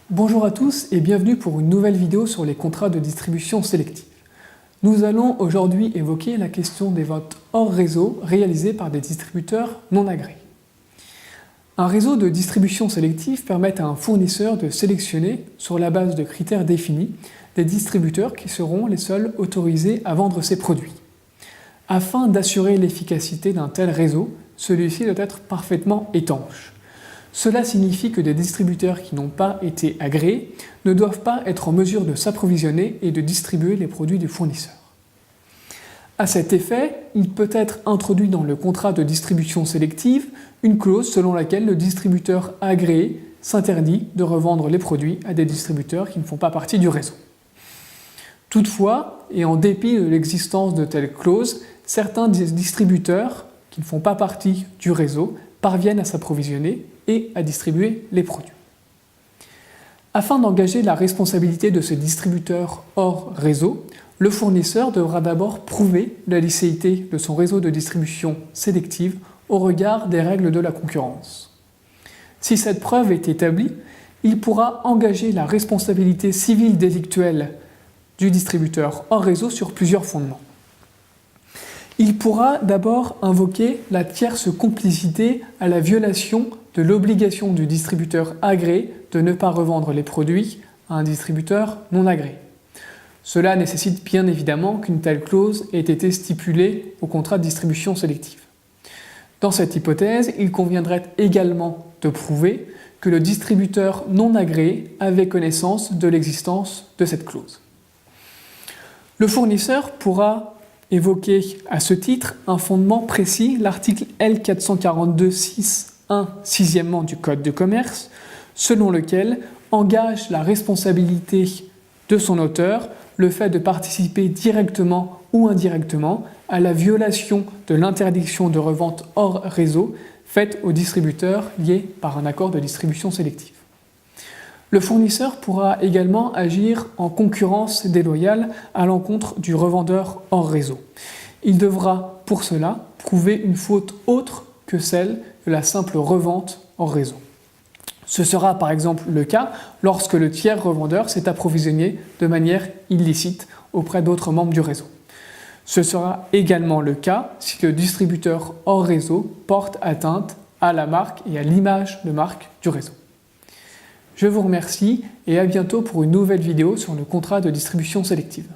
Bonjour à tous et bienvenue pour une nouvelle vidéo sur les contrats de distribution sélective. Nous allons aujourd'hui évoquer la question des ventes hors réseau réalisées par des distributeurs non agréés. Un réseau de distribution sélective permet à un fournisseur de sélectionner, sur la base de critères définis, des distributeurs qui seront les seuls autorisés à vendre ses produits. Afin d'assurer l'efficacité d'un tel réseau, celui-ci doit être parfaitement étanche. Cela signifie que des distributeurs qui n'ont pas été agréés ne doivent pas être en mesure de s'approvisionner et de distribuer les produits du fournisseur. À cet effet, il peut être introduit dans le contrat de distribution sélective une clause selon laquelle le distributeur agréé s'interdit de revendre les produits à des distributeurs qui ne font pas partie du réseau. Toutefois, et en dépit de l'existence de telles clauses, certains distributeurs qui ne font pas partie du réseau parviennent à s'approvisionner et à distribuer les produits. Afin d'engager la responsabilité de ce distributeur hors réseau, le fournisseur devra d'abord prouver la licéité de son réseau de distribution sélective au regard des règles de la concurrence. Si cette preuve est établie, il pourra engager la responsabilité civile délictuelle du distributeur hors réseau sur plusieurs fondements. Il pourra d'abord invoquer la tierce complicité à la violation de l'obligation du distributeur agréé de ne pas revendre les produits à un distributeur non agréé. Cela nécessite bien évidemment qu'une telle clause ait été stipulée au contrat de distribution sélective. Dans cette hypothèse, il conviendrait également de prouver que le distributeur non agréé avait connaissance de l'existence de cette clause. Le fournisseur pourra évoquer à ce titre un fondement précis, l'article L442-6-1 sixièmement du Code de commerce, selon lequel engage la responsabilité de son auteur le fait de participer directement ou indirectement à la violation de l'interdiction de revente hors réseau faite aux distributeurs liés par un accord de distribution sélective. Le fournisseur pourra également agir en concurrence déloyale à l'encontre du revendeur hors réseau. Il devra, pour cela, prouver une faute autre que celle de la simple revente hors réseau. Ce sera par exemple le cas lorsque le tiers revendeur s'est approvisionné de manière illicite auprès d'autres membres du réseau. Ce sera également le cas si le distributeur hors réseau porte atteinte à la marque et à l'image de marque du réseau. Je vous remercie et à bientôt pour une nouvelle vidéo sur le contrat de distribution sélective.